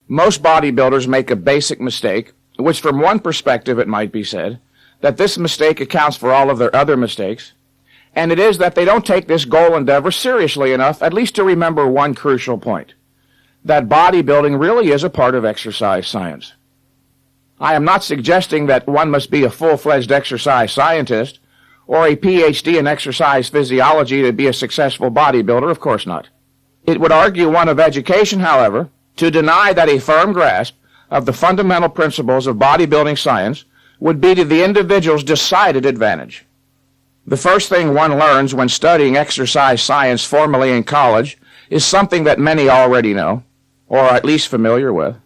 Most bodybuilders make a basic mistake, which from one perspective it might be said that this mistake accounts for all of their other mistakes, and it is that they don't take this goal endeavor seriously enough, at least to remember one crucial point, that bodybuilding really is a part of exercise science. I am not suggesting that one must be a full-fledged exercise scientist or a PhD in exercise physiology to be a successful bodybuilder, of course not. It would argue one of education, however, to deny that a firm grasp of the fundamental principles of bodybuilding science would be to the individual's decided advantage. The first thing one learns when studying exercise science formally in college is something that many already know, or are at least familiar with,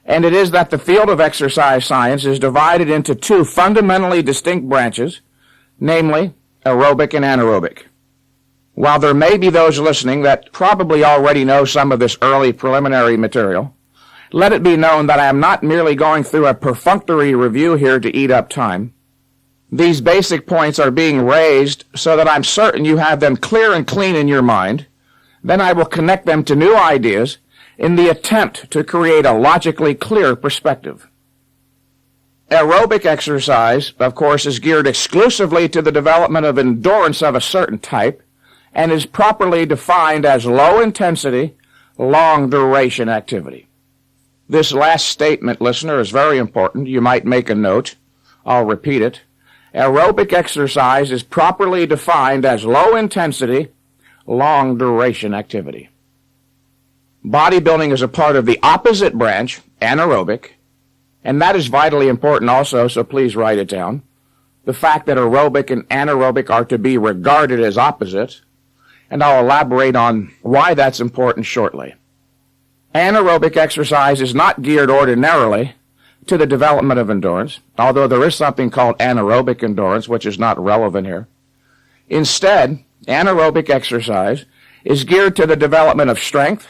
and it is that the field of exercise science is divided into two fundamentally distinct branches, namely aerobic and anaerobic. While there may be those listening that probably already know some of this early preliminary material, let it be known that I am not merely going through a perfunctory review here to eat up time. These basic points are being raised so that I'm certain you have them clear and clean in your mind. Then I will connect them to new ideas in the attempt to create a logically clear perspective. Aerobic exercise, of course, is geared exclusively to the development of endurance of a certain type and is properly defined as low-intensity, long-duration activity. This last statement, listener, is very important. You might make a note. I'll repeat it. Aerobic exercise is properly defined as low-intensity, long-duration activity. Bodybuilding is a part of the opposite branch, anaerobic, and that is vitally important also, so please write it down. The fact that aerobic and anaerobic are to be regarded as opposites, and I'll elaborate on why that's important shortly. Anaerobic exercise is not geared ordinarily to the development of endurance, although there is something called anaerobic endurance, which is not relevant here. Instead, anaerobic exercise is geared to the development of strength,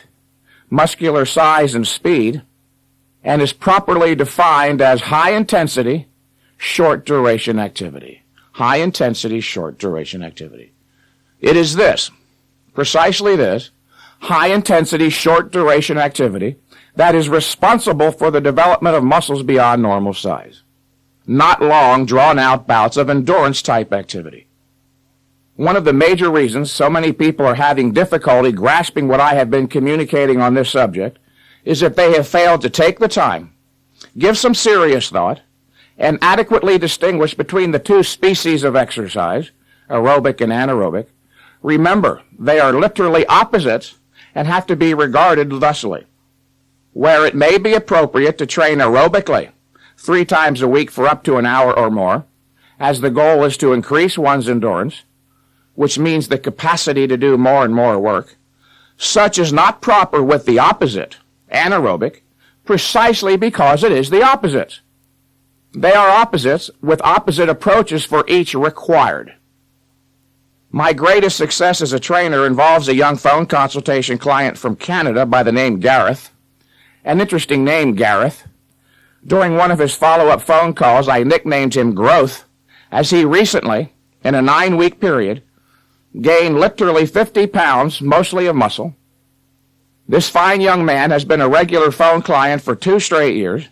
muscular size, and speed, and is properly defined as high-intensity, short-duration activity. High-intensity, short-duration activity. It is this, precisely this, high-intensity, short-duration activity that is responsible for the development of muscles beyond normal size, not long, drawn-out bouts of endurance-type activity. One of the major reasons so many people are having difficulty grasping what I have been communicating on this subject is that they have failed to take the time, give some serious thought, and adequately distinguish between the two species of exercise, aerobic and anaerobic. Remember, they are literally opposites and have to be regarded thusly. Where it may be appropriate to train aerobically 3 times a week for up to an hour or more, as the goal is to increase one's endurance, which means the capacity to do more and more work, such is not proper with the opposite, anaerobic, precisely because it is the opposites. They are opposites with opposite approaches for each required. My greatest success as a trainer involves a young phone consultation client from Canada by the name Gareth. An interesting name, Gareth. During one of his follow-up phone calls, I nicknamed him Growth, as he recently, in a 9-week period, gained literally 50 pounds, mostly of muscle. This fine young man has been a regular phone client for 2 straight years,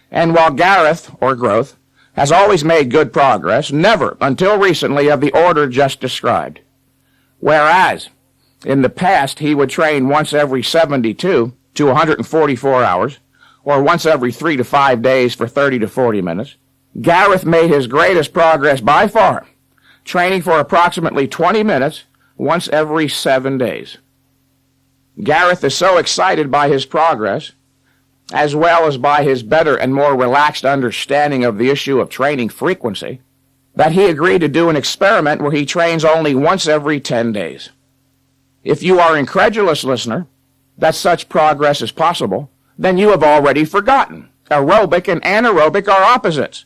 and while Gareth, or Growth, has always made good progress, never, until recently, of the order just described. Whereas, in the past, he would train once every 72 to 144 hours, or once every 3 to 5 days for 30 to 40 minutes, Gareth made his greatest progress by far, training for approximately 20 minutes once every 7 days. Gareth is so excited by his progress, as well as by his better and more relaxed understanding of the issue of training frequency, that he agreed to do an experiment where he trains only once every 10 days. If you are incredulous, listener, that such progress is possible, then you have already forgotten. Aerobic and anaerobic are opposites.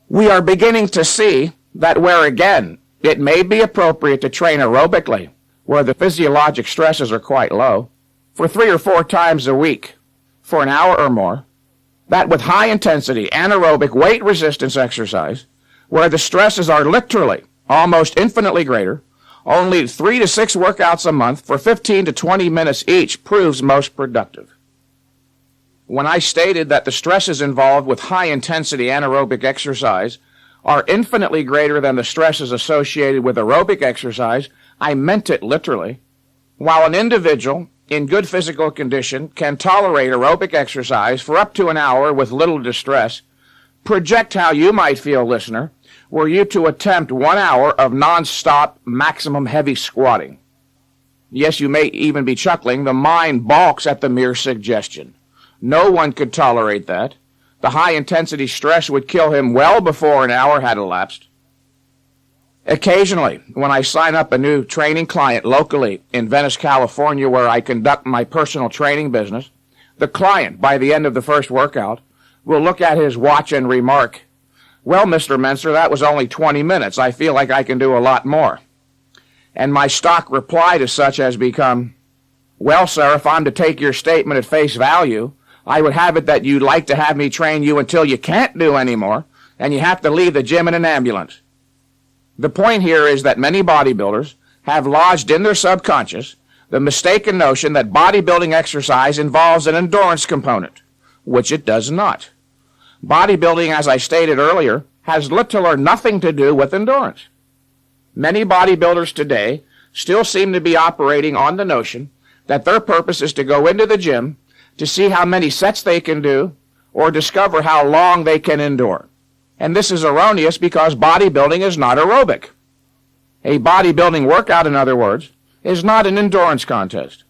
We are beginning to see that where, again, it may be appropriate to train aerobically, where the physiologic stresses are quite low, for 3 or 4 times a week, for an hour or more, that with high-intensity anaerobic weight resistance exercise, where the stresses are literally almost infinitely greater, only 3 to 6 workouts a month for 15 to 20 minutes each proves most productive. when I stated that the stresses involved with high-intensity anaerobic exercise are infinitely greater than the stresses associated with aerobic exercise, I meant it literally. While an individual in good physical condition can tolerate aerobic exercise for up to an hour with little distress, project how you might feel, listener, were you to attempt 1 hour of non-stop maximum heavy squatting. Yes, you may even be chuckling. The mind balks at the mere suggestion. No one could tolerate that. The high-intensity stress would kill him well before an hour had elapsed. Occasionally, when I sign up a new training client locally in Venice, California, where I conduct my personal training business, the client, by the end of the first workout, will look at his watch and remark, "Well, Mr. Menser, that was only 20 minutes. I feel like I can do a lot more." And my stock reply to such has become, "Well, sir, if I'm to take your statement at face value, I would have it that you'd like to have me train you until you can't do any more, and you have to leave the gym in an ambulance." The point here is that many bodybuilders have lodged in their subconscious the mistaken notion that bodybuilding exercise involves an endurance component, which it does not. Bodybuilding, as I stated earlier, has little or nothing to do with endurance. Many bodybuilders today still seem to be operating on the notion that their purpose is to go into the gym to see how many sets they can do or discover how long they can endure. And this is erroneous because bodybuilding is not aerobic. A bodybuilding workout, in other words, is not an endurance contest.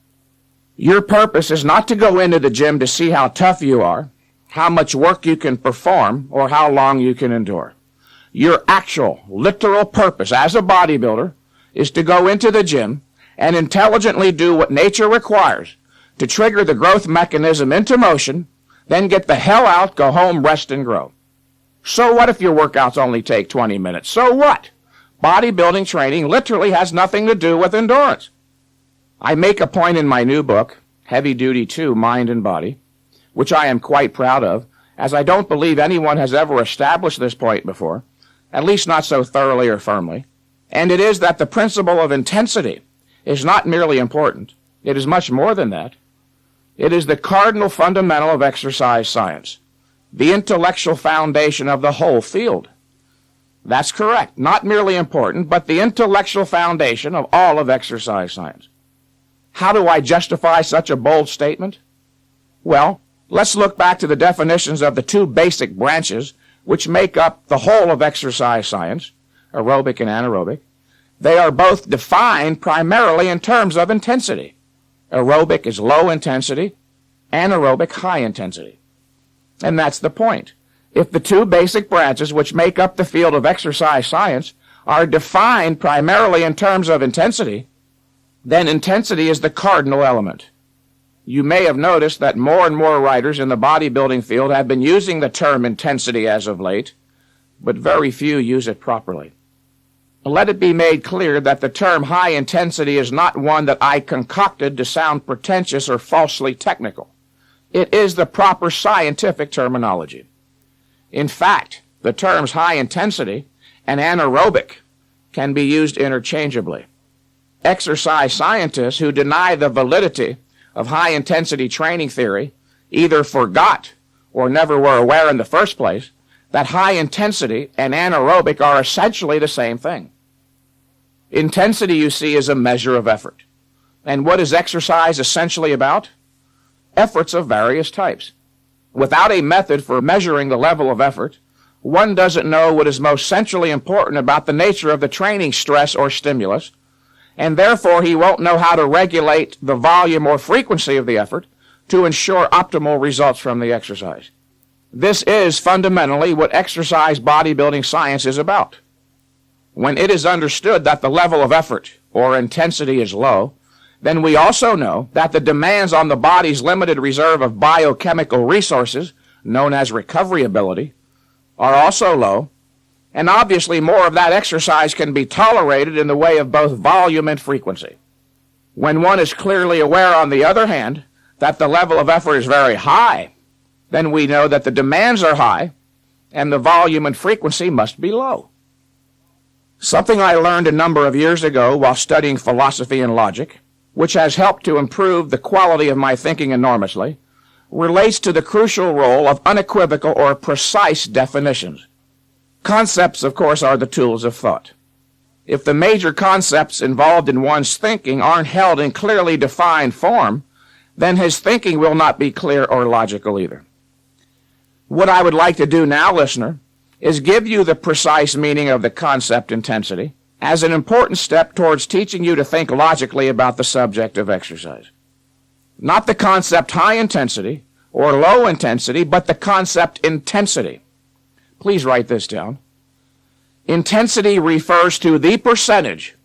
Your purpose is not to go into the gym to see how tough you are, how much work you can perform, or how long you can endure. Your actual, literal purpose as a bodybuilder is to go into the gym and intelligently do what nature requires to trigger the growth mechanism into motion, then get the hell out, go home, rest, and grow. So what if your workouts only take 20 minutes? So what? Bodybuilding training literally has nothing to do with endurance. I make a point in my new book, Heavy Duty 2, Mind and Body, which I am quite proud of, as I don't believe anyone has ever established this point before, at least not so thoroughly or firmly, and it is that the principle of intensity is not merely important, it is much more than that. It is the cardinal fundamental of exercise science, the intellectual foundation of the whole field. That's correct, not merely important, but the intellectual foundation of all of exercise science. How do I justify such a bold statement? Well, let's look back to the definitions of the two basic branches which make up the whole of exercise science, aerobic and anaerobic. They are both defined primarily in terms of intensity. Aerobic is low intensity, anaerobic high intensity. And that's the point. If the two basic branches which make up the field of exercise science are defined primarily in terms of intensity, then intensity is the cardinal element. You may have noticed that more and more writers in the bodybuilding field have been using the term intensity as of late, but very few use it properly. Let it be made clear that the term high intensity is not one that I concocted to sound pretentious or falsely technical. It is the proper scientific terminology. In fact, the terms high intensity and anaerobic can be used interchangeably. Exercise scientists who deny the validity of high-intensity training theory either forgot or never were aware in the first place that high intensity and anaerobic are essentially the same thing. Intensity, you see, is a measure of effort. And what is exercise essentially about? Efforts of various types. Without a method for measuring the level of effort, one doesn't know what is most centrally important about the nature of the training stress or stimulus, and therefore he won't know how to regulate the volume or frequency of the effort to ensure optimal results from the exercise. This is fundamentally what exercise bodybuilding science is about. When it is understood that the level of effort or intensity is low, then we also know that the demands on the body's limited reserve of biochemical resources, known as recovery ability, are also low, and obviously more of that exercise can be tolerated in the way of both volume and frequency. When one is clearly aware, on the other hand, that the level of effort is very high, then we know that the demands are high and the volume and frequency must be low. Something I learned a number of years ago while studying philosophy and logic, which has helped to improve the quality of my thinking enormously, relates to the crucial role of unequivocal or precise definitions. Concepts, of course, are the tools of thought. If the major concepts involved in one's thinking aren't held in clearly defined form, then his thinking will not be clear or logical either. What I would like to do now, listener, is give you the precise meaning of the concept intensity as an important step towards teaching you to think logically about the subject of exercise. Not the concept high intensity or low intensity, but the concept intensity. Please write this down. Intensity refers to the percentage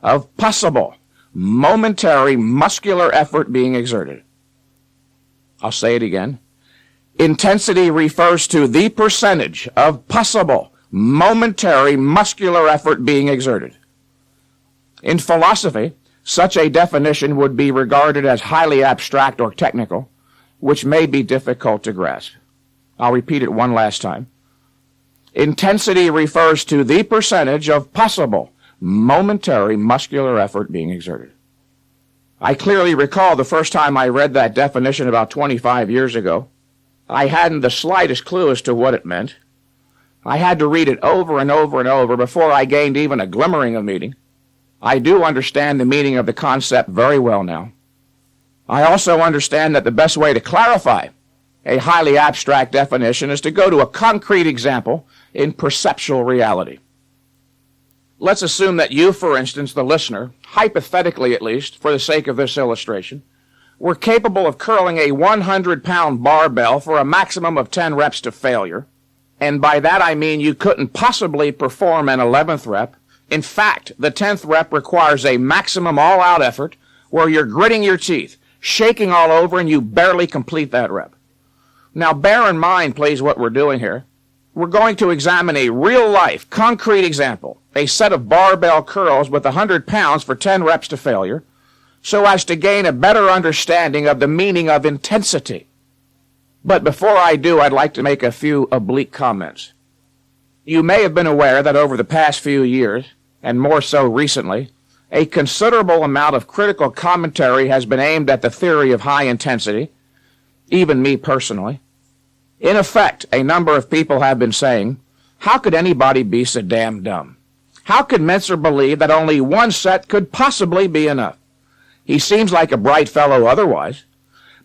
of possible momentary muscular effort being exerted. I'll say it again. Intensity refers to the percentage of possible momentary muscular effort being exerted. In philosophy, such a definition would be regarded as highly abstract or technical, which may be difficult to grasp. I'll repeat it one last time. Intensity refers to the percentage of possible momentary muscular effort being exerted. I clearly recall the first time I read that definition about 25 years ago. I hadn't the slightest clue as to what it meant. I had to read it over and over and over before I gained even a glimmering of meaning. I do understand the meaning of the concept very well now. I also understand that the best way to clarify a highly abstract definition is to go to a concrete example in perceptual reality. Let's assume that you, for instance, the listener, hypothetically at least, for the sake of this illustration, were capable of curling a 100-pound barbell for a maximum of 10 reps to failure, and by that I mean you couldn't possibly perform an 11th rep. In fact, the 10th rep requires a maximum all-out effort where you're gritting your teeth, shaking all over, and you barely complete that rep. Now, bear in mind, please, what we're doing here. We're going to examine a real-life, concrete example, a set of barbell curls with 100 pounds for 10 reps to failure, so as to gain a better understanding of the meaning of intensity. But before I do, I'd like to make a few oblique comments. You may have been aware that over the past few years, and more so recently, a considerable amount of critical commentary has been aimed at the theory of high intensity, even me personally. In effect, a number of people have been saying, how could anybody be so damn dumb? How could Mentzer believe that only one set could possibly be enough? He seems like a bright fellow otherwise,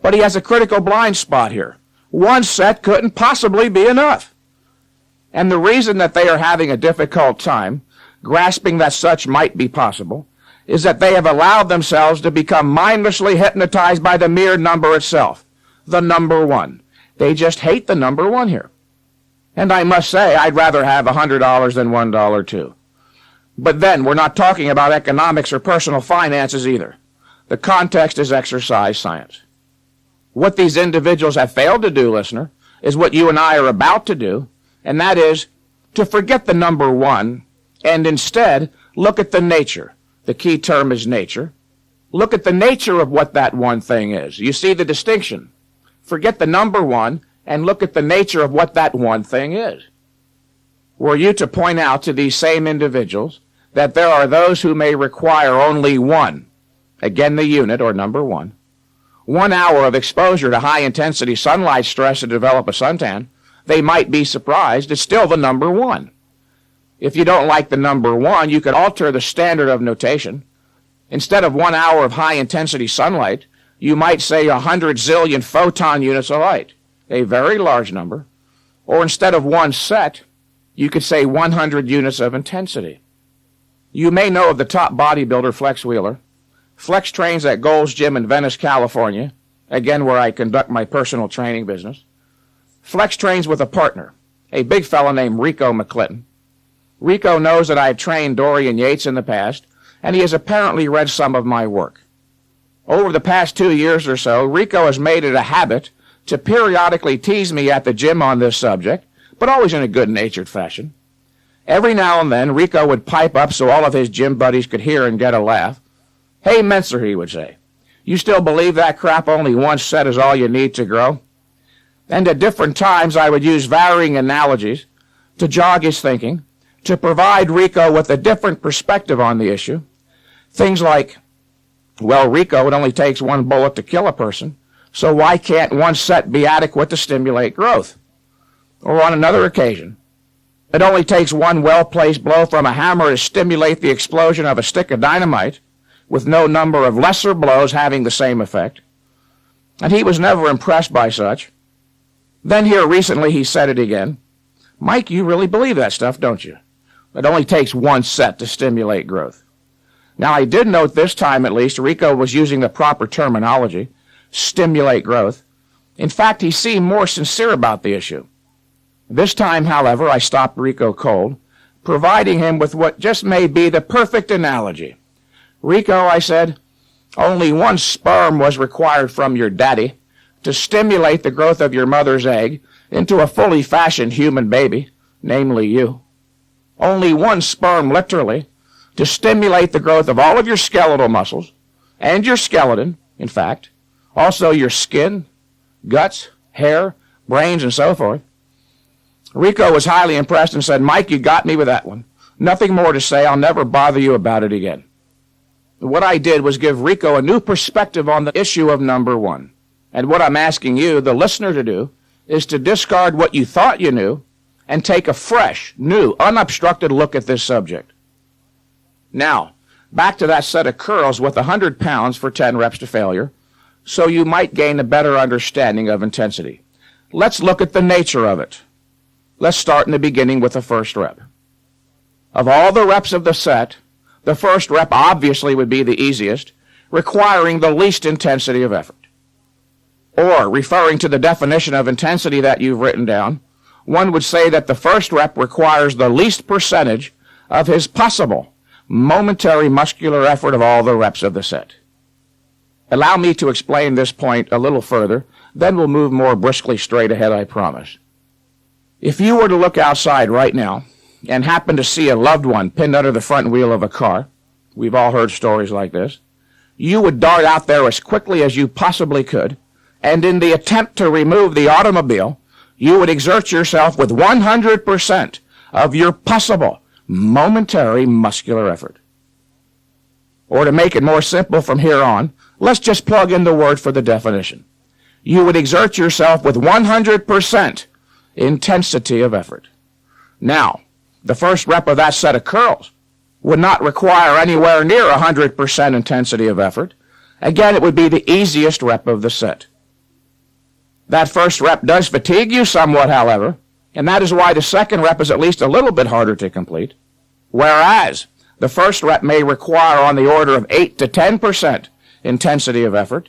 but he has a critical blind spot here. One set couldn't possibly be enough. And the reason that they are having a difficult time grasping that such might be possible is that they have allowed themselves to become mindlessly hypnotized by the mere number itself, the number one. They just hate the number one here. And I must say, I'd rather have $100 than $1 too. But then, we're not talking about economics or personal finances either. The context is exercise science. What these individuals have failed to do, listener, is what you and I are about to do, and that is to forget the number one and instead look at the nature. The key term is nature. Look at the nature of what that one thing is. You see the distinction. Forget the number one and look at the nature of what that one thing is. Were you to point out to these same individuals that there are those who may require only one, again the unit or number 1 hour of exposure to high-intensity sunlight stress to develop a suntan, they might be surprised it's still the number 1. If you don't like the number 1, you could alter the standard of notation. Instead of 1 hour of high-intensity sunlight, you might say 100 zillion photon units of light, a very large number. Or instead of 1 set, you could say 100 units of intensity. You may know of the top bodybuilder Flex Wheeler. Flex trains at Gold's Gym in Venice, California, again where I conduct my personal training business. Flex trains with a partner, a big fella named Rico McClinton. Rico knows that I've trained Dorian Yates in the past, and he has apparently read some of my work. Over the past 2 years or so, Rico has made it a habit to periodically tease me at the gym on this subject, but always in a good-natured fashion. Every now and then, Rico would pipe up so all of his gym buddies could hear and get a laugh. "Hey, Mentzer," he would say, "you still believe that crap only 1 set is all you need to grow?" And at different times, I would use varying analogies to jog his thinking, to provide Rico with a different perspective on the issue. Things like, well, Rico, it only takes 1 bullet to kill a person, So why can't one set be adequate to stimulate growth? Or on another occasion, it only takes one well-placed blow from a hammer to stimulate the explosion of a stick of dynamite, with no number of lesser blows having the same effect. And he was never impressed by such. Then here recently he said it again. Mike, you really believe that stuff, don't you? It only takes one set to stimulate growth. Now, I did note this time, at least, Rico was using the proper terminology, stimulate growth. In fact, he seemed more sincere about the issue. This time, however, I stopped Rico cold, providing him with what just may be the perfect analogy. Rico, I said, only one sperm was required from your daddy to stimulate the growth of your mother's egg into a fully fashioned human baby, namely you. Only one sperm, literally, to stimulate the growth of all of your skeletal muscles, and your skeleton, in fact, also your skin, guts, hair, brains, and so forth. Rico was highly impressed and said, Mike, you got me with that one. Nothing more to say. I'll never bother you about it again. What I did was give Rico a new perspective on the issue of number one. And what I'm asking you, the listener, to do is to discard what you thought you knew and take a fresh, new, unobstructed look at this subject. Now, back to that set of curls with 100 pounds for 10 reps to failure, so you might gain a better understanding of intensity. Let's look at the nature of it. Let's start in the beginning with the first rep. Of all the reps of the set, the first rep obviously would be the easiest, requiring the least intensity of effort. Or, referring to the definition of intensity that you've written down, one would say that the first rep requires the least percentage of his possible momentary muscular effort of all the reps of the set. Allow me to explain this point a little further, then we'll move more briskly straight ahead, I promise. If you were to look outside right now and happen to see a loved one pinned under the front wheel of a car, we've all heard stories like this, you would dart out there as quickly as you possibly could, and in the attempt to remove the automobile, you would exert yourself with 100% of your possible momentary muscular effort. Or to make it more simple from here on, let's just plug in the word for the definition. You would exert yourself with 100% intensity of effort. Now, the first rep of that set of curls would not require anywhere near 100% intensity of effort. Again, it would be the easiest rep of the set. That first rep does fatigue you somewhat, however, and that is why the second rep is at least a little bit harder to complete. Whereas the first rep may require on the order of 8 to 10% intensity of effort,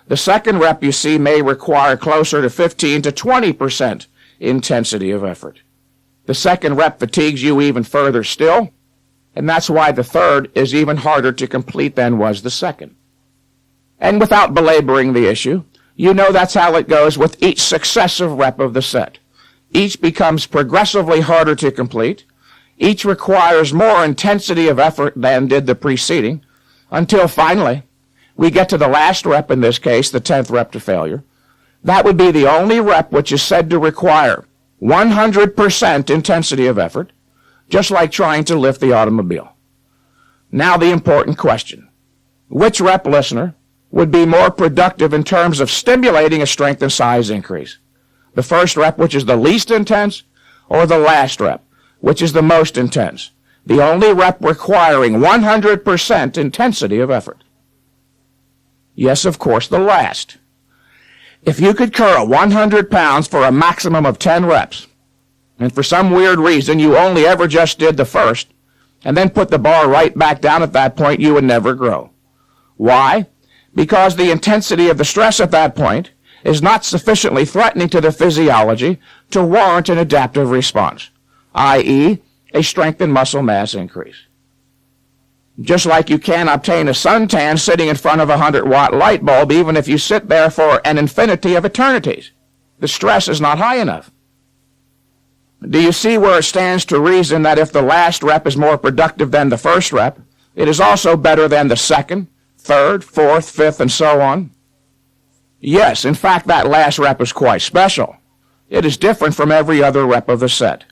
the second rep, you see, may require closer to 15 to 20% intensity of effort. The second rep fatigues you even further still, and that's why the third is even harder to complete than was the second. And without belaboring the issue, you know that's how it goes with each successive rep of the set. Each becomes progressively harder to complete. Each requires more intensity of effort than did the preceding, until finally we get to the last rep, in this case, the 10th rep to failure. That would be the only rep which is said to require 100% intensity of effort, just like trying to lift the automobile. Now the important question. Which rep, listener, would be more productive in terms of stimulating a strength and size increase? The first rep, which is the least intense, or the last rep, which is the most intense? The only rep requiring 100% intensity of effort. Yes, of course, the last. If you could curl 100 pounds for a maximum of 10 reps, and for some weird reason you only ever just did the first, and then put the bar right back down at that point, you would never grow. Why? Because the intensity of the stress at that point is not sufficiently threatening to the physiology to warrant an adaptive response, i.e., a strength and muscle mass increase. Just like you can't obtain a suntan sitting in front of a 100-watt light bulb, even if you sit there for an infinity of eternities. The stress is not high enough. Do you see where it stands to reason that if the last rep is more productive than the first rep, it is also better than the second, third, fourth, fifth, and so on? Yes, in fact, that last rep is quite special. It is different from every other rep of the set.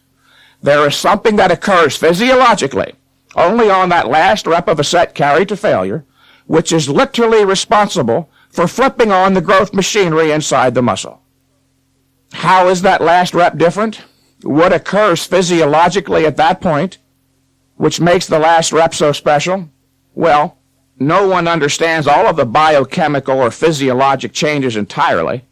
There is something that occurs physiologically only on that last rep of a set carried to failure, which is literally responsible for flipping on the growth machinery inside the muscle. How is that last rep different? What occurs physiologically at that point, which makes the last rep so special? Well, no one understands all of the biochemical or physiologic changes entirely.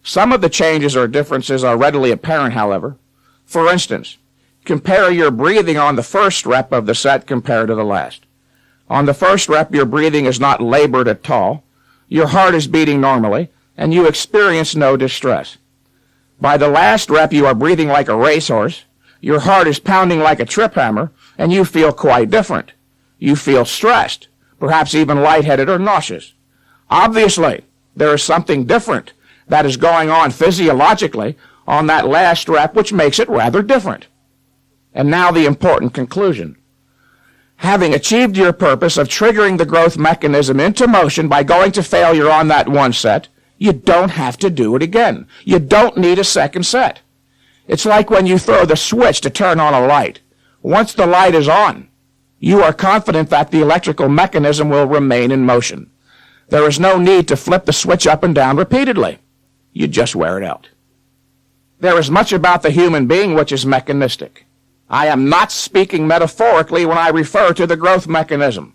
Some of the changes or differences are readily apparent, however. For instance, compare your breathing on the first rep of the set compared to the last. On the first rep, your breathing is not labored at all. Your heart is beating normally, and you experience no distress. By the last rep, you are breathing like a racehorse, your heart is pounding like a trip hammer, and you feel quite different. You feel stressed, perhaps even lightheaded or nauseous. Obviously, there is something different that is going on physiologically on that last rep, which makes it rather different. And now the important conclusion. Having achieved your purpose of triggering the growth mechanism into motion by going to failure on that one set, you don't have to do it again. You don't need a second set. It's like when you throw the switch to turn on a light. Once the light is on, you are confident that the electrical mechanism will remain in motion. There is no need to flip the switch up and down repeatedly. You just wear it out. There is much about the human being which is mechanistic. I am not speaking metaphorically when I refer to the growth mechanism.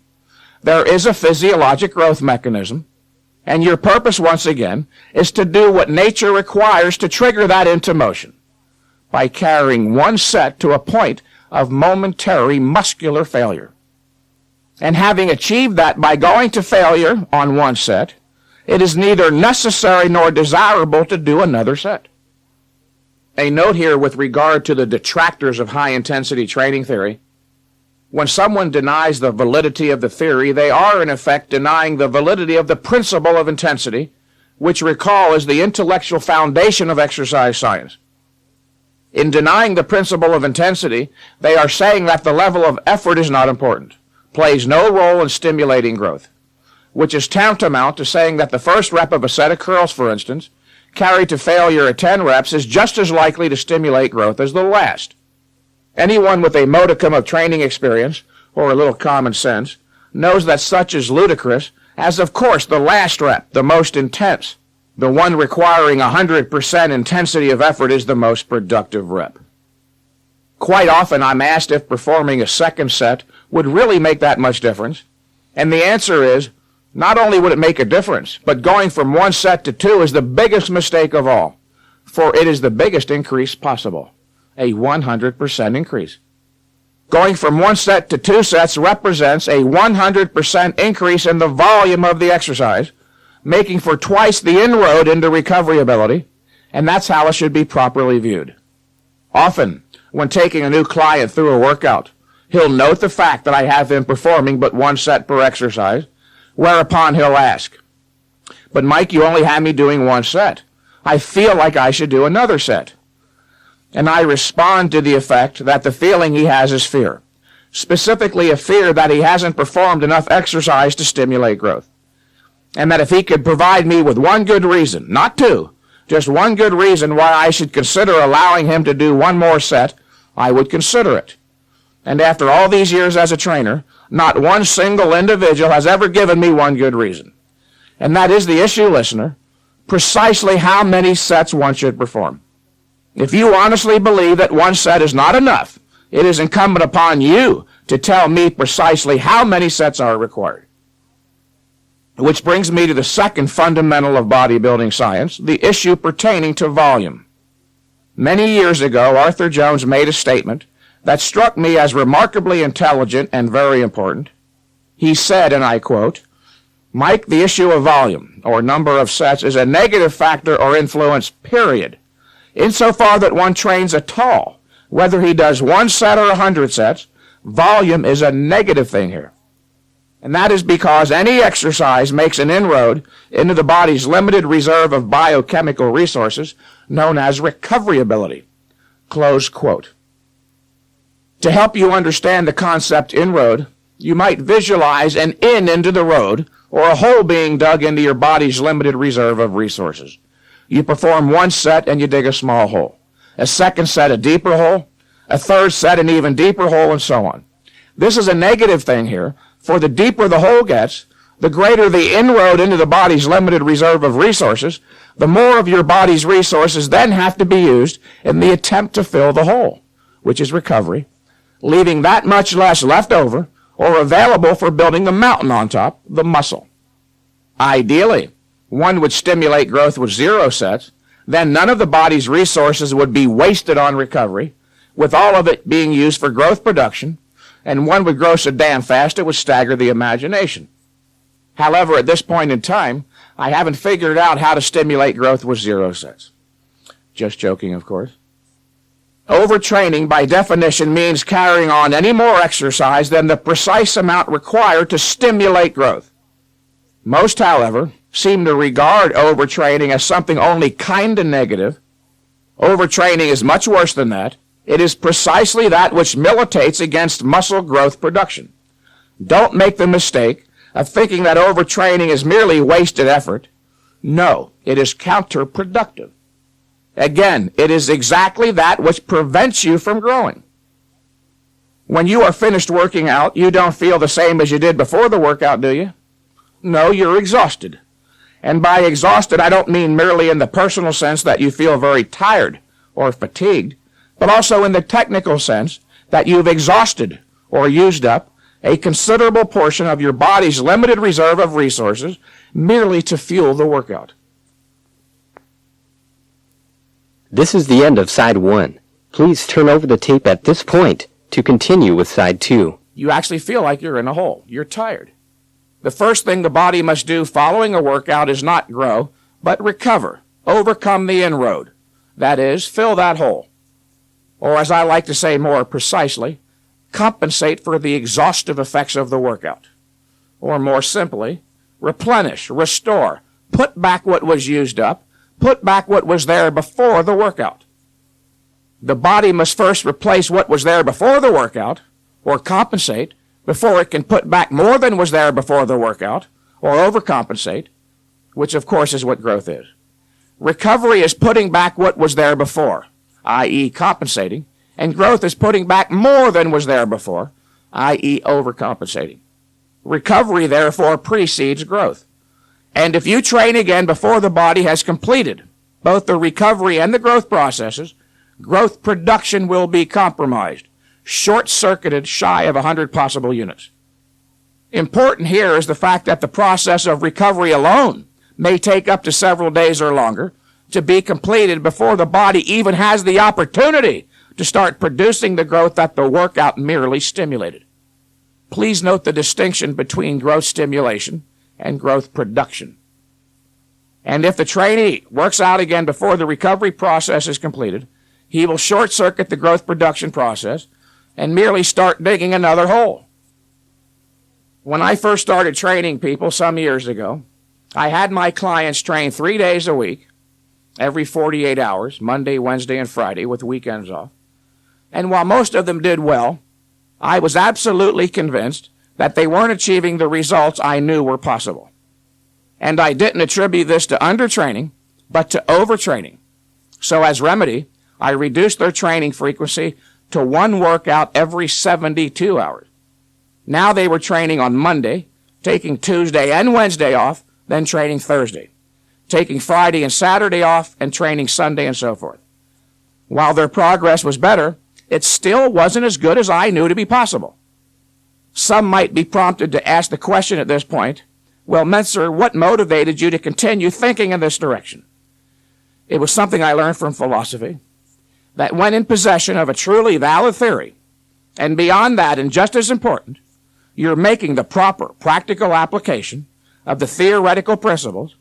There is a physiologic growth mechanism, and your purpose, once again, is to do what nature requires to trigger that into motion by carrying one set to a point of momentary muscular failure. And having achieved that by going to failure on one set, it is neither necessary nor desirable to do another set. A note here with regard to the detractors of high-intensity training theory. When someone denies the validity of the theory, they are in effect denying the validity of the principle of intensity, which, recall, is the intellectual foundation of exercise science. In denying the principle of intensity, they are saying that the level of effort is not important, plays no role in stimulating growth, which is tantamount to saying that the first rep of a set of curls, for instance, carried to failure at 10 reps is just as likely to stimulate growth as the last. Anyone with a modicum of training experience, or a little common sense, knows that such is ludicrous, as of course the last rep, the most intense, the one requiring 100% intensity of effort, is the most productive rep. Quite often I'm asked if performing a second set would really make that much difference, and the answer is, not only would it make a difference, but going from one set to two is the biggest mistake of all, for it is the biggest increase possible, a 100% increase. Going from one set to two sets represents a 100% increase in the volume of the exercise, making for twice the inroad into recovery ability, and that's how it should be properly viewed. Often, when taking a new client through a workout, he'll note the fact that I have him performing but one set per exercise, whereupon he'll ask, "But Mike, you only have me doing one set. I feel like I should do another set." And I respond to the effect that the feeling he has is fear, specifically a fear that he hasn't performed enough exercise to stimulate growth. And that if he could provide me with one good reason, not two, just one good reason why I should consider allowing him to do one more set, I would consider it. And after all these years as a trainer, not one single individual has ever given me one good reason. And that is the issue, listener, precisely how many sets one should perform. If you honestly believe that one set is not enough, it is incumbent upon you to tell me precisely how many sets are required. Which brings me to the second fundamental of bodybuilding science, the issue pertaining to volume. Many years ago, Arthur Jones made a statement that struck me as remarkably intelligent and very important. He said, and I quote, "Mike, the issue of volume, or number of sets, is a negative factor or influence, period. Insofar that one trains at all, whether he does one set or 100 sets, volume is a negative thing here. And that is because any exercise makes an inroad into the body's limited reserve of biochemical resources known as recovery ability." Close quote. To help you understand the concept inroad, you might visualize an in into the road, or a hole being dug into your body's limited reserve of resources. You perform one set and you dig a small hole. A second set, a deeper hole. A third set, an even deeper hole, and so on. This is a negative thing here, for the deeper the hole gets, the greater the inroad into the body's limited reserve of resources, the more of your body's resources then have to be used in the attempt to fill the hole, which is recovery, leaving that much less left over or available for building the mountain on top, the muscle. Ideally, one would stimulate growth with 0 sets, then none of the body's resources would be wasted on recovery, with all of it being used for growth production, and one would grow so damn fast it would stagger the imagination. However, at this point in time, I haven't figured out how to stimulate growth with 0 sets. Just joking, of course. Overtraining, by definition, means carrying on any more exercise than the precise amount required to stimulate growth. Most, however, seem to regard overtraining as something only kind of negative. Overtraining is much worse than that. It is precisely that which militates against muscle growth production. Don't make the mistake of thinking that overtraining is merely wasted effort. No, it is counterproductive. Again, it is exactly that which prevents you from growing. When you are finished working out, you don't feel the same as you did before the workout, do you? No, you're exhausted. And by exhausted, I don't mean merely in the personal sense that you feel very tired or fatigued, but also in the technical sense that you've exhausted or used up a considerable portion of your body's limited reserve of resources merely to fuel the workout. This is the end of Side 1. Please turn over the tape at this point to continue with Side 2. You actually feel like you're in a hole. You're tired. The first thing the body must do following a workout is not grow, but recover, overcome the inroad. That is, fill that hole. Or as I like to say more precisely, compensate for the exhaustive effects of the workout. Or more simply, replenish, restore, put back what was used up, put back what was there before the workout. The body must first replace what was there before the workout, or compensate, before it can put back more than was there before the workout, or overcompensate, which of course is what growth is. Recovery is putting back what was there before, i.e. compensating, and growth is putting back more than was there before, i.e. overcompensating. Recovery, therefore, precedes growth. And if you train again before the body has completed both the recovery and the growth processes, growth production will be compromised, short-circuited shy of 100 possible units. Important here is the fact that the process of recovery alone may take up to several days or longer to be completed before the body even has the opportunity to start producing the growth that the workout merely stimulated. Please note the distinction between growth stimulation and growth production. And if the trainee works out again before the recovery process is completed, he will short-circuit the growth production process and merely start digging another hole. When I first started training people some years ago, I had my clients train 3 days a week, every 48 hours, Monday, Wednesday, and Friday, with weekends off. And while most of them did well, I was absolutely convinced that they weren't achieving the results I knew were possible. And I didn't attribute this to undertraining, but to overtraining. So as remedy, I reduced their training frequency to 1 workout every 72 hours. Now they were training on Monday, taking Tuesday and Wednesday off, then training Thursday, taking Friday and Saturday off, and training Sunday, and so forth. While their progress was better, it still wasn't as good as I knew to be possible. Some might be prompted to ask the question at this point, well, Mentzer, what motivated you to continue thinking in this direction? It was something I learned from philosophy, that when in possession of a truly valid theory, and beyond that, and just as important, you're making the proper practical application of the theoretical principles,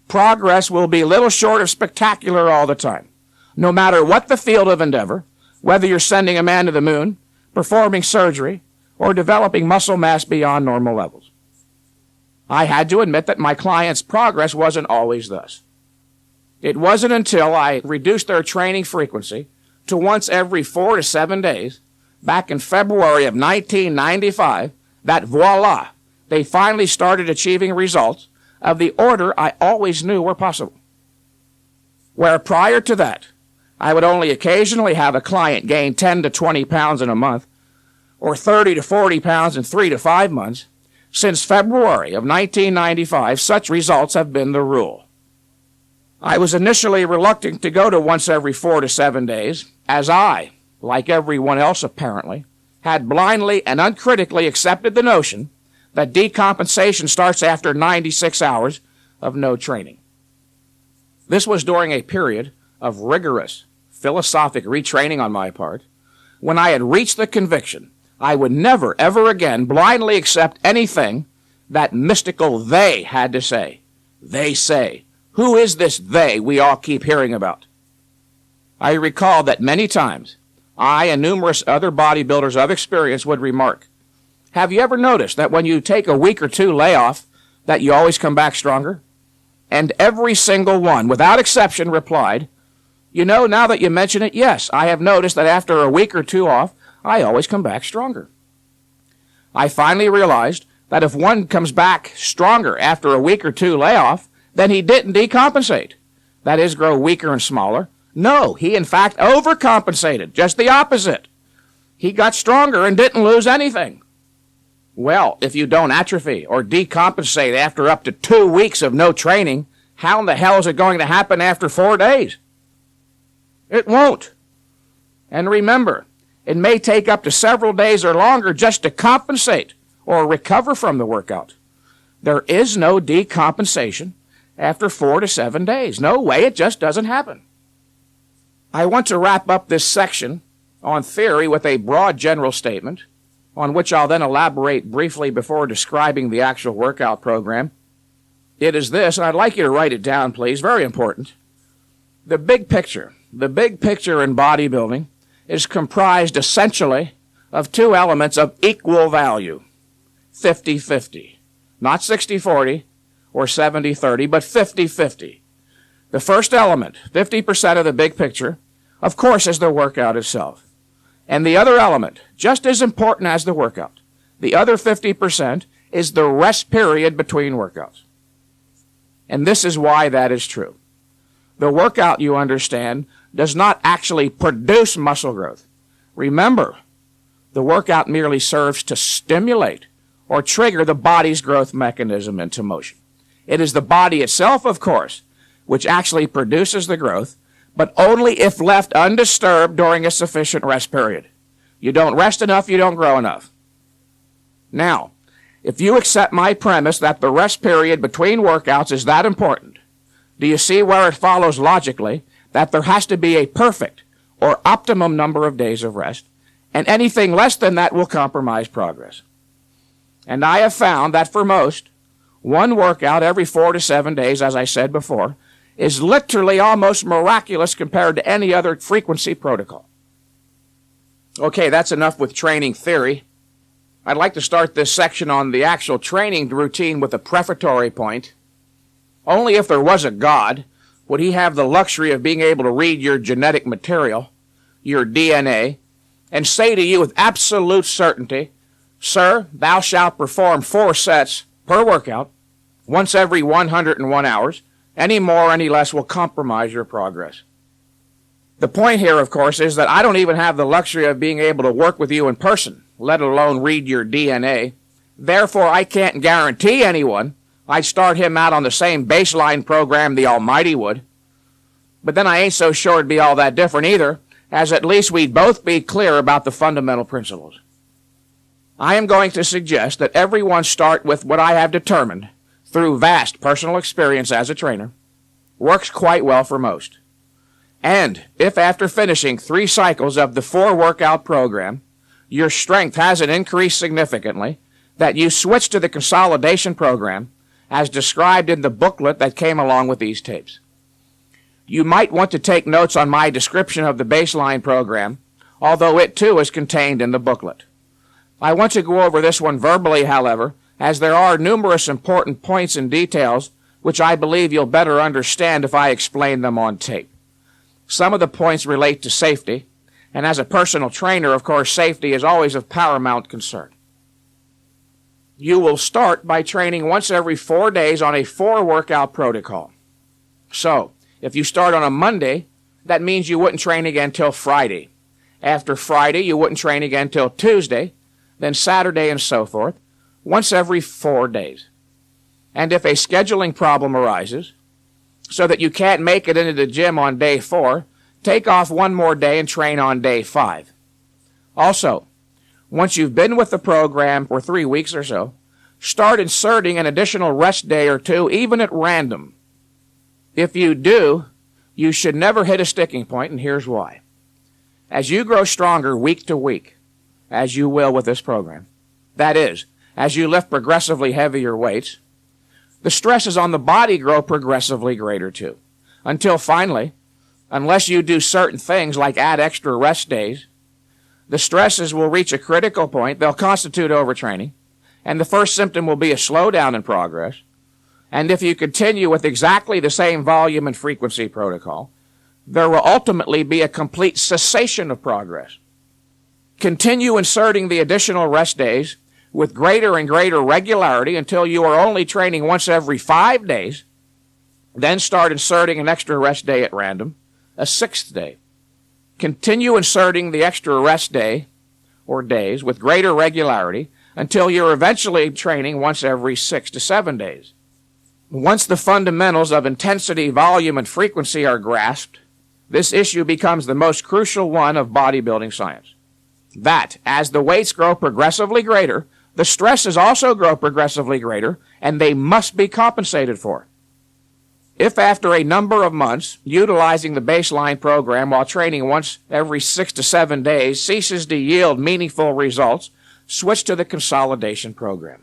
progress will be little short of spectacular all the time, no matter what the field of endeavor, whether you're sending a man to the moon, performing surgery, or developing muscle mass beyond normal levels. I had to admit that my clients' progress wasn't always thus. It wasn't until I reduced their training frequency to once every 4 to 7 days, back in February of 1995, that voila, they finally started achieving results of the order I always knew were possible. Where prior to that, I would only occasionally have a client gain 10 to 20 pounds in a month, or 30 to 40 pounds in 3 to 5 months, Since February of 1995, such results have been the rule. I was initially reluctant to go to once every 4 to 7 days, as I, like everyone else apparently, had blindly and uncritically accepted the notion that decompensation starts after 96 hours of no training. This was during a period of rigorous philosophic retraining on my part, when I had reached the conviction I would never, ever again blindly accept anything that mystical they had to say. They say. Who is this they we all keep hearing about? I recall that many times I and numerous other bodybuilders of experience would remark, have you ever noticed that when you take a week or two layoff, that you always come back stronger? And every single one, without exception, replied, you know, now that you mention it, yes, I have noticed that after a week or two off, I always come back stronger. I finally realized that if one comes back stronger after a week or two layoff, then he didn't decompensate. That is, grow weaker and smaller. No, he in fact overcompensated, just the opposite. He got stronger and didn't lose anything. Well, if you don't atrophy or decompensate after up to 2 weeks of no training, how in the hell is it going to happen after 4 days? It won't. And remember, it may take up to several days or longer just to compensate or recover from the workout. There is no decompensation after 4 to 7 days. No way, it just doesn't happen. I want to wrap up this section on theory with a broad general statement, on which I'll then elaborate briefly before describing the actual workout program. It is this, and I'd like you to write it down, please, very important. The big picture in bodybuilding is comprised essentially of 2 elements of equal value, 50-50, not 60-40 or 70-30, but 50-50. The first element, 50% of the big picture, of course, is the workout itself. And the other element, just as important as the workout, the other 50% is the rest period between workouts. And this is why that is true. The workout, you understand, does not actually produce muscle growth. Remember, the workout merely serves to stimulate or trigger the body's growth mechanism into motion. It is the body itself, of course, which actually produces the growth, but only if left undisturbed during a sufficient rest period. You don't rest enough, you don't grow enough. Now, if you accept my premise that the rest period between workouts is that important, do you see where it follows logically that there has to be a perfect or optimum number of days of rest, and anything less than that will compromise progress? And I have found that for most, one workout every 4 to 7 days, as I said before, is literally almost miraculous compared to any other frequency protocol. Okay, that's enough with training theory. I'd like to start this section on the actual training routine with a prefatory point. Only if there was a God would he have the luxury of being able to read your genetic material, your DNA, and say to you with absolute certainty, sir, thou shalt perform 4 sets per workout, once every 101 hours. Any more, any less will compromise your progress. The point here, of course, is that I don't even have the luxury of being able to work with you in person, let alone read your DNA. Therefore, I can't guarantee anyone I'd start him out on the same baseline program the Almighty would. But then I ain't so sure it'd be all that different either, as at least we'd both be clear about the fundamental principles. I am going to suggest that everyone start with what I have determined, through vast personal experience as a trainer, works quite well for most. And if after finishing 3 cycles of the 4-workout program, your strength hasn't increased significantly, that you switch to the consolidation program as described in the booklet that came along with these tapes. You might want to take notes on my description of the baseline program, although it too is contained in the booklet. I want to go over this one verbally, however, as there are numerous important points and details which I believe you'll better understand if I explain them on tape. Some of the points relate to safety, and as a personal trainer, of course, safety is always of paramount concern. You will start by training once every 4 days on a 4-workout protocol. So, if you start on a Monday, that means you wouldn't train again till Friday. After Friday, you wouldn't train again till Tuesday, then Saturday, and so forth. once every 4 days. And if a scheduling problem arises, so that you can't make it into the gym on day 4, take off 1 more day and train on day 5. Also, once you've been with the program for 3 weeks or so, start inserting an additional rest day or 2, even at random. If you do, you should never hit a sticking point, and here's why. As you grow stronger week to week, as you will with this program, that is, as you lift progressively heavier weights, the stresses on the body grow progressively greater too, until finally, unless you do certain things like add extra rest days, the stresses will reach a critical point, they'll constitute overtraining, and the first symptom will be a slowdown in progress. And if you continue with exactly the same volume and frequency protocol, there will ultimately be a complete cessation of progress. Continue inserting the additional rest days with greater and greater regularity until you are only training once every 5 days. Then start inserting an extra rest day at random, a 6th day. Continue inserting the extra rest day or days with greater regularity until you're eventually training once every 6 to 7 days. Once the fundamentals of intensity, volume, and frequency are grasped, this issue becomes the most crucial one of bodybuilding science. That, as the weights grow progressively greater, the stresses also grow progressively greater, and they must be compensated for. If after a number of months, utilizing the baseline program while training once every 6 to 7 days ceases to yield meaningful results, switch to the consolidation program.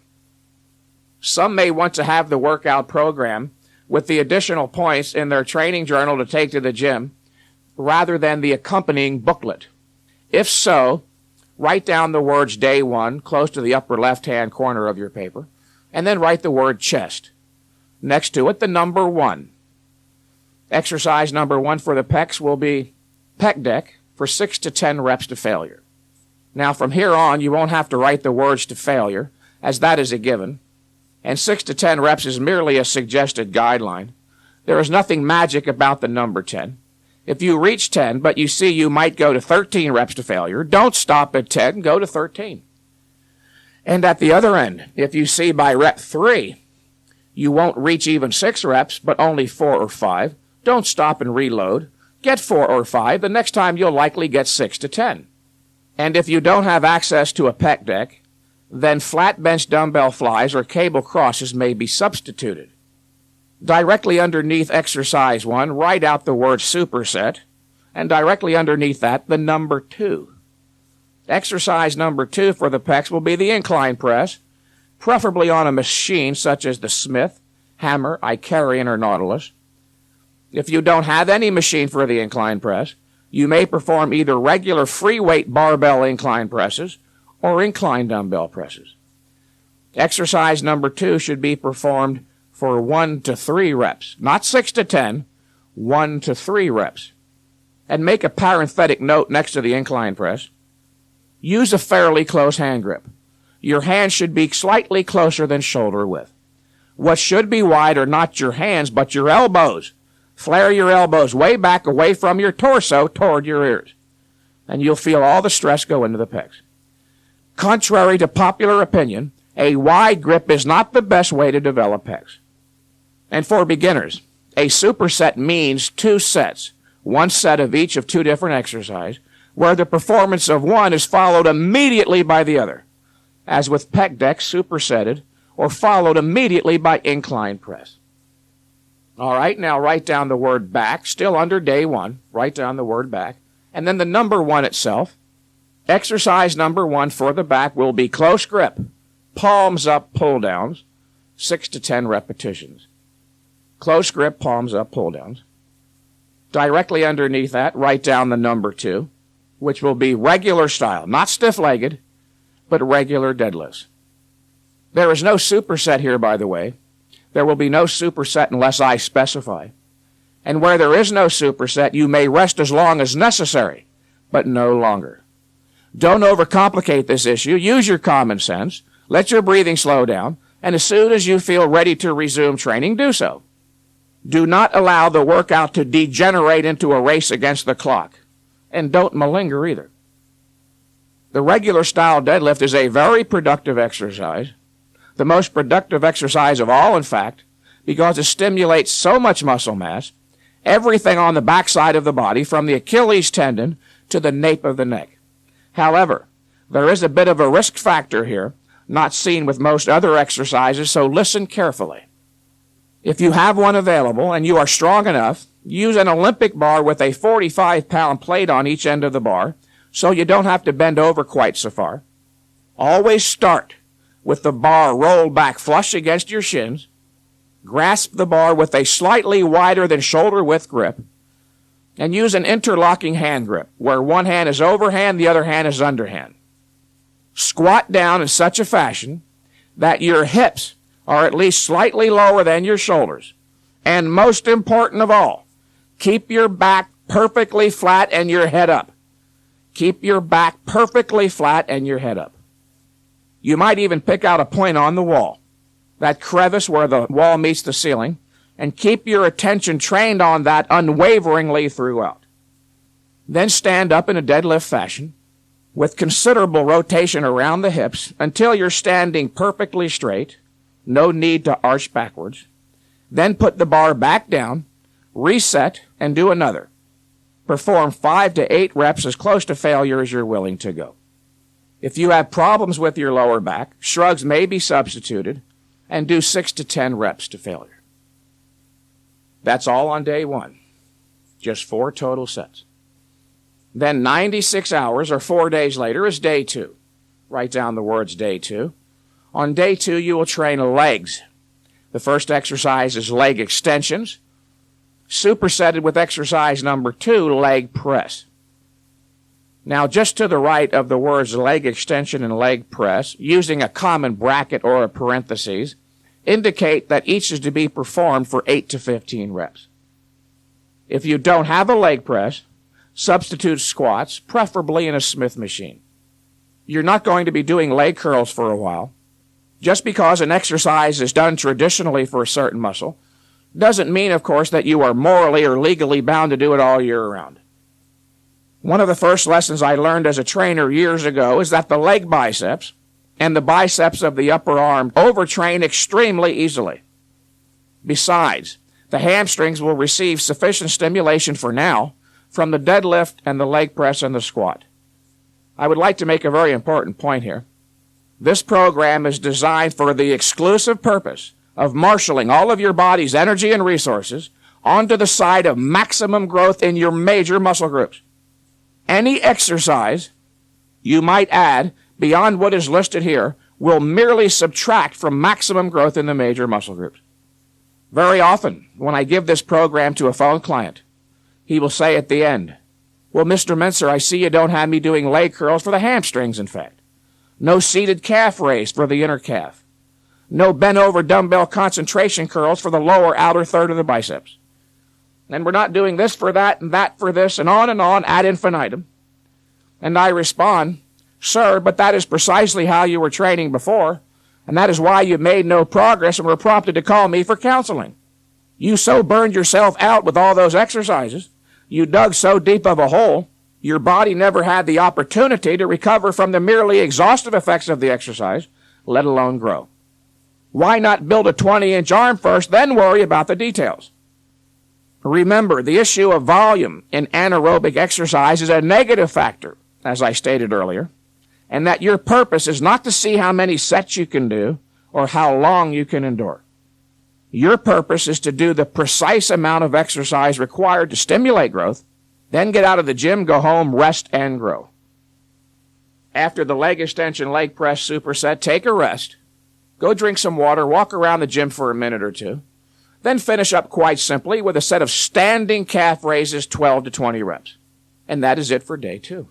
Some may want to have the workout program with the additional points in their training journal to take to the gym rather than the accompanying booklet. If so, write down the words day 1 close to the upper left-hand corner of your paper, and then write the word chest. Next to it, the number 1. Exercise number 1 for the pecs will be pec deck for 6 to 10 reps to failure. Now, from here on, you won't have to write the words to failure, as that is a given, and 6 to 10 reps is merely a suggested guideline. There is nothing magic about the number 10. If you reach 10, but you see you might go to 13 reps to failure, don't stop at 10, go to 13. And at the other end, if you see by rep 3, you won't reach even 6 reps, but only 4 or 5, don't stop and reload. Get 4 or 5. The next time you'll likely get 6 to 10. And if you don't have access to a pec deck, then flat bench dumbbell flies or cable crosses may be substituted. Directly underneath exercise 1, write out the word superset, and directly underneath that, the number 2. Exercise number 2 for the pecs will be the incline press, preferably on a machine such as the Smith, Hammer, Icarian, or Nautilus. If you don't have any machine for the incline press, you may perform either regular free weight barbell incline presses or incline dumbbell presses. Exercise number 2 should be performed for 1 to 3 reps, not 6 to 10, 1 to 3 reps. And make a parenthetic note next to the incline press. Use a fairly close hand grip. Your hands should be slightly closer than shoulder width. What should be wide are not your hands, but your elbows. Flare your elbows way back away from your torso toward your ears, and you'll feel all the stress go into the pecs. Contrary to popular opinion, a wide grip is not the best way to develop pecs. And for beginners, a superset means 2 sets, 1 set of each of 2 different exercises, where the performance of one is followed immediately by the other, as with pec deck supersetted, or followed immediately by incline press. All right, now write down the word back, still under day 1. Write down the word back, and then the number 1 itself. Exercise number 1 for the back will be close grip, palms up, pull downs, 6 to 10 repetitions. Close grip, palms up, pull downs. Directly underneath that, write down the number 2, which will be regular style, not stiff-legged, but regular deadlifts. There is no superset here, by the way. There will be no superset unless I specify. And where there is no superset, you may rest as long as necessary, but no longer. Don't overcomplicate this issue. Use your common sense. Let your breathing slow down, and as soon as you feel ready to resume training, do so. Do not allow the workout to degenerate into a race against the clock, and don't malinger either. The regular style deadlift is a very productive exercise, the most productive exercise of all, in fact, because it stimulates so much muscle mass, everything on the backside of the body, from the Achilles tendon to the nape of the neck. However, there is a bit of a risk factor here, not seen with most other exercises, so listen carefully. If you have one available and you are strong enough, use an Olympic bar with a 45-pound plate on each end of the bar, so you don't have to bend over quite so far. Always start with the bar rolled back flush against your shins. Grasp the bar with a slightly wider than shoulder width grip, and use an interlocking hand grip, where one hand is overhand, the other hand is underhand. Squat down in such a fashion that your hips are at least slightly lower than your shoulders. And most important of all, keep your back perfectly flat and your head up. Keep your back perfectly flat and your head up. You might even pick out a point on the wall, that crevice where the wall meets the ceiling, and keep your attention trained on that unwaveringly throughout. Then stand up in a deadlift fashion with considerable rotation around the hips until you're standing perfectly straight, no need to arch backwards. Then put the bar back down, reset, and do another. Perform 5 to 8 reps as close to failure as you're willing to go. If you have problems with your lower back, shrugs may be substituted, and do 6 to 10 reps to failure. That's all on day 1. Just 4 total sets. Then 96 hours or 4 days later is day 2. Write down the words day 2. On day 2, you will train legs. The first exercise is leg extensions, supersetted with exercise number 2, leg press. Now, just to the right of the words leg extension and leg press, using a common bracket or a parenthesis, indicate that each is to be performed for 8 to 15 reps. If you don't have a leg press, substitute squats, preferably in a Smith machine. You're not going to be doing leg curls for a while. Just because an exercise is done traditionally for a certain muscle doesn't mean, of course, that you are morally or legally bound to do it all year round. One of the first lessons I learned as a trainer years ago is that the leg biceps and the biceps of the upper arm overtrain extremely easily. Besides, the hamstrings will receive sufficient stimulation for now from the deadlift and the leg press and the squat. I would like to make a very important point here. This program is designed for the exclusive purpose of marshaling all of your body's energy and resources onto the side of maximum growth in your major muscle groups. Any exercise you might add beyond what is listed here will merely subtract from maximum growth in the major muscle groups. Very often, when I give this program to a phone client, he will say at the end, "Well, Mr. Mentzer, I see you don't have me doing leg curls for the hamstrings, in fact. No seated calf raise for the inner calf. No bent-over dumbbell concentration curls for the lower outer third of the biceps. And we're not doing this for that and that for this and on ad infinitum." And I respond, "Sir, but that is precisely how you were training before, and that is why you made no progress and were prompted to call me for counseling. You so burned yourself out with all those exercises, you dug so deep of a hole, your body never had the opportunity to recover from the merely exhaustive effects of the exercise, let alone grow. Why not build a 20-inch arm first, then worry about the details?" Remember, the issue of volume in anaerobic exercise is a negative factor, as I stated earlier, and that your purpose is not to see how many sets you can do or how long you can endure. Your purpose is to do the precise amount of exercise required to stimulate growth, then get out of the gym, go home, rest, and grow. After the leg extension, leg press superset, take a rest. Go drink some water, walk around the gym for a minute or two. Then finish up quite simply with a set of standing calf raises, 12 to 20 reps. And that is it for day 2.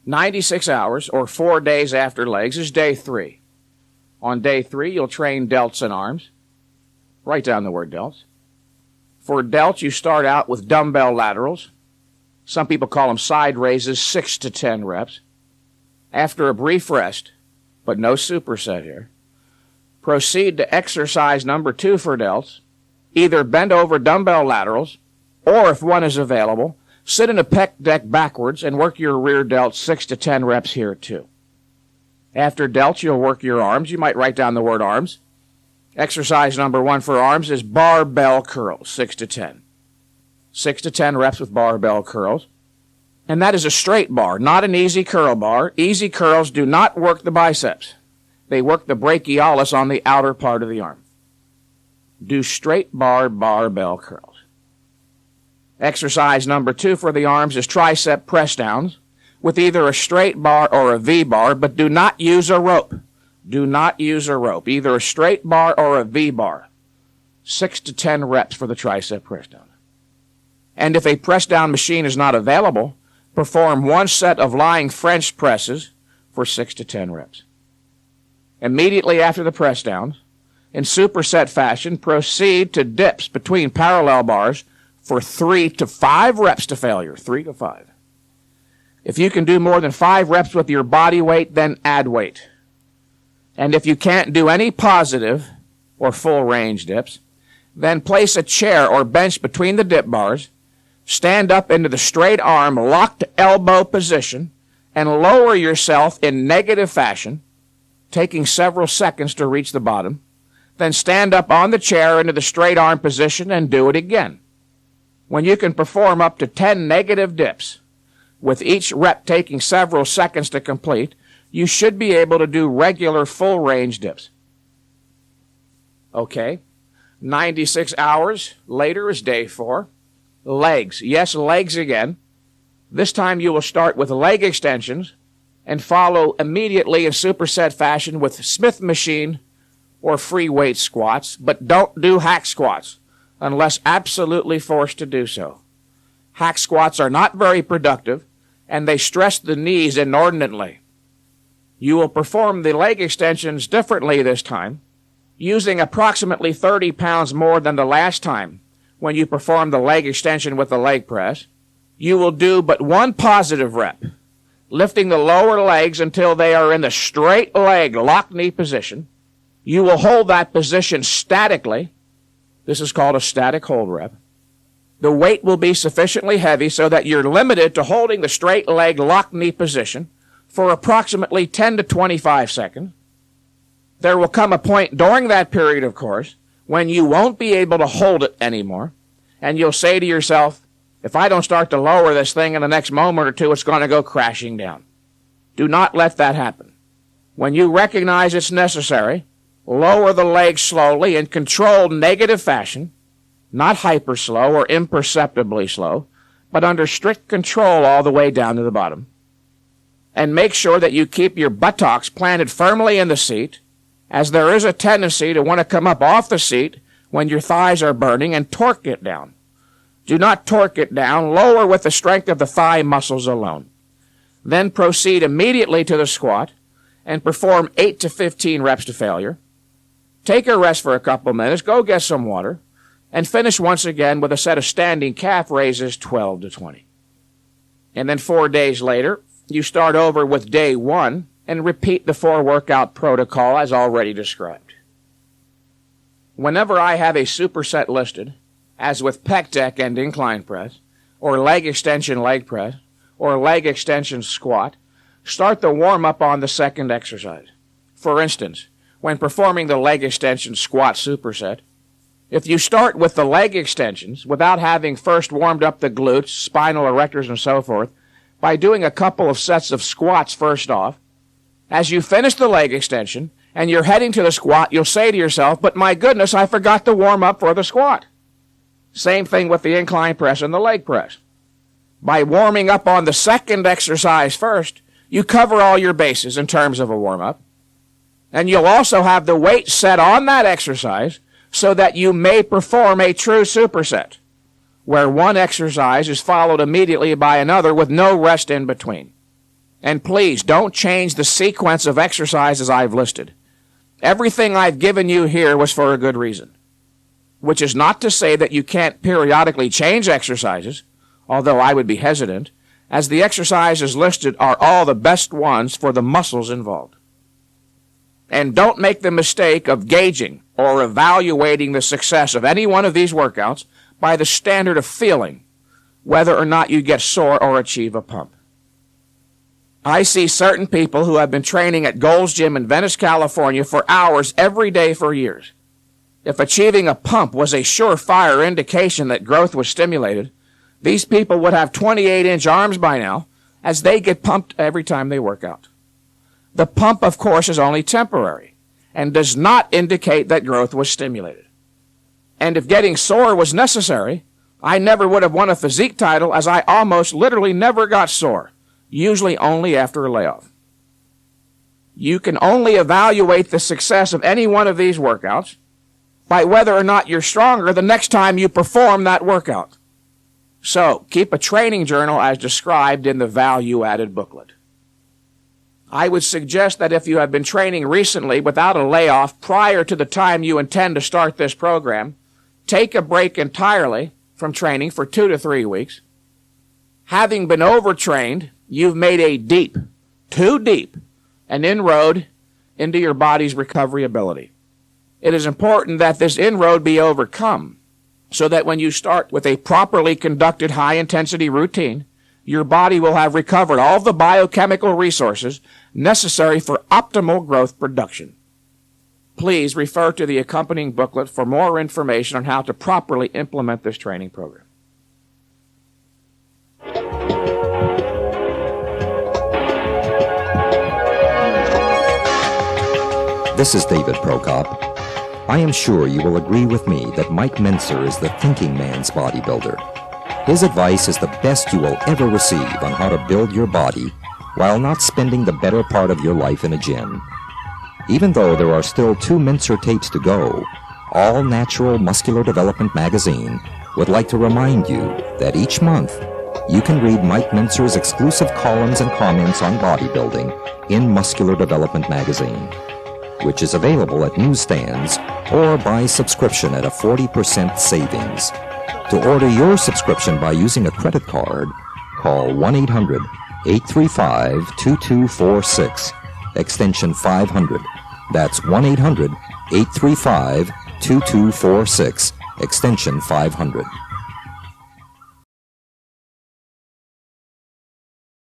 96 hours, or 4 days after legs, is day 3. On day 3, you'll train delts and arms. Write down the word delts. For delts, you start out with dumbbell laterals. Some people call them side raises, 6 to 10 reps. After a brief rest, but no superset here, proceed to exercise number 2 for delts. Either bend over dumbbell laterals, or if one is available, sit in a pec deck backwards and work your rear delts 6 to 10 reps here too. After delts, you'll work your arms. You might write down the word arms. Exercise number 1 for arms is barbell curls, 6 to 10. 6 to 10 reps with barbell curls. And that is a straight bar, not an easy curl bar. Easy curls do not work the biceps. They work the brachialis on the outer part of the arm. Do straight bar barbell curls. Exercise number 2 for the arms is tricep press downs with either a straight bar or a V bar, but do not use a rope. Do not use a rope, either a straight bar or a V bar. 6 to 10 reps for the tricep press down. And if a press down machine is not available, perform 1 set of lying French presses for 6 to 10 reps. Immediately after the press downs, in superset fashion, proceed to dips between parallel bars for 3 to 5 reps to failure, 3 to 5. If you can do more than 5 reps with your body weight, then add weight. And if you can't do any positive or full range dips, then place a chair or bench between the dip bars, stand up into the straight arm, locked elbow position, and lower yourself in negative fashion, taking several seconds to reach the bottom. Then stand up on the chair into the straight arm position and do it again. When you can perform up to 10 negative dips, with each rep taking several seconds to complete, you should be able to do regular full range dips. Okay, 96 hours later is day 4. Legs. Yes, legs again. This time you will start with leg extensions and follow immediately in superset fashion with Smith machine or free weight squats, but don't do hack squats unless absolutely forced to do so. Hack squats are not very productive, and they stress the knees inordinately. You will perform the leg extensions differently this time, using approximately 30 pounds more than the last time when you perform the leg extension with the leg press. You will do but 1 positive rep, lifting the lower legs until they are in the straight leg lock knee position. You will hold that position statically. This is called a static hold rep. The weight will be sufficiently heavy so that you're limited to holding the straight leg lock knee position for approximately 10 to 25 seconds. There will come a point during that period, of course, when you won't be able to hold it anymore, and you'll say to yourself, if I don't start to lower this thing in the next moment or two, it's going to go crashing down. Do not let that happen. When you recognize it's necessary, lower the legs slowly in controlled negative fashion, not hyper slow or imperceptibly slow, but under strict control all the way down to the bottom. And make sure that you keep your buttocks planted firmly in the seat, as there is a tendency to want to come up off the seat when your thighs are burning, and torque it down. Do not torque it down. Lower with the strength of the thigh muscles alone. Then proceed immediately to the squat and perform 8 to 15 reps to failure. Take a rest for a couple minutes, go get some water, and finish once again with a set of standing calf raises 12 to 20. And then 4 days later, you start over with day 1 and repeat the 4 workout protocol as already described. Whenever I have a superset listed, as with pec deck and incline press, or leg extension leg press, or leg extension squat, start the warm-up on the second exercise. For instance, when performing the leg extension squat superset, if you start with the leg extensions without having first warmed up the glutes, spinal erectors, and so forth, by doing a couple of sets of squats first off, as you finish the leg extension and you're heading to the squat, you'll say to yourself, but my goodness, I forgot to warm up for the squat. Same thing with the incline press and the leg press. By warming up on the second exercise first, you cover all your bases in terms of a warm-up. And you'll also have the weight set on that exercise so that you may perform a true superset, where one exercise is followed immediately by another with no rest in between. And please, don't change the sequence of exercises I've listed. Everything I've given you here was for a good reason, which is not to say that you can't periodically change exercises, although I would be hesitant, as the exercises listed are all the best ones for the muscles involved. And don't make the mistake of gauging or evaluating the success of any one of these workouts by the standard of feeling, whether or not you get sore or achieve a pump. I see certain people who have been training at Gold's Gym in Venice, California for hours every day for years. If achieving a pump was a surefire indication that growth was stimulated, these people would have 28-inch arms by now, as they get pumped every time they work out. The pump, of course, is only temporary and does not indicate that growth was stimulated. And if getting sore was necessary, I never would have won a physique title, as I almost literally never got sore, usually only after a layoff. You can only evaluate the success of any one of these workouts by whether or not you're stronger the next time you perform that workout. So, keep a training journal as described in the value-added booklet. I would suggest that if you have been training recently without a layoff prior to the time you intend to start this program, take a break entirely from training for 2 to 3 weeks. Having been overtrained, you've made a deep, too deep, an inroad into your body's recovery ability. It is important that this inroad be overcome so that when you start with a properly conducted high-intensity routine, your body will have recovered all the biochemical resources necessary for optimal growth production. Please refer to the accompanying booklet for more information on how to properly implement this training program. This is David Prokop. I am sure you will agree with me that Mike Mentzer is the thinking man's bodybuilder. His advice is the best you will ever receive on how to build your body while not spending the better part of your life in a gym. Even though there are still 2 Mentzer tapes to go, All Natural Muscular Development magazine would like to remind you that each month you can read Mike Mentzer's exclusive columns and comments on bodybuilding in Muscular Development magazine, which is available at newsstands or by subscription at a 40% savings. To order your subscription by using a credit card, call 1-800-835-2246, extension 500. That's 1-800-835-2246, extension 500.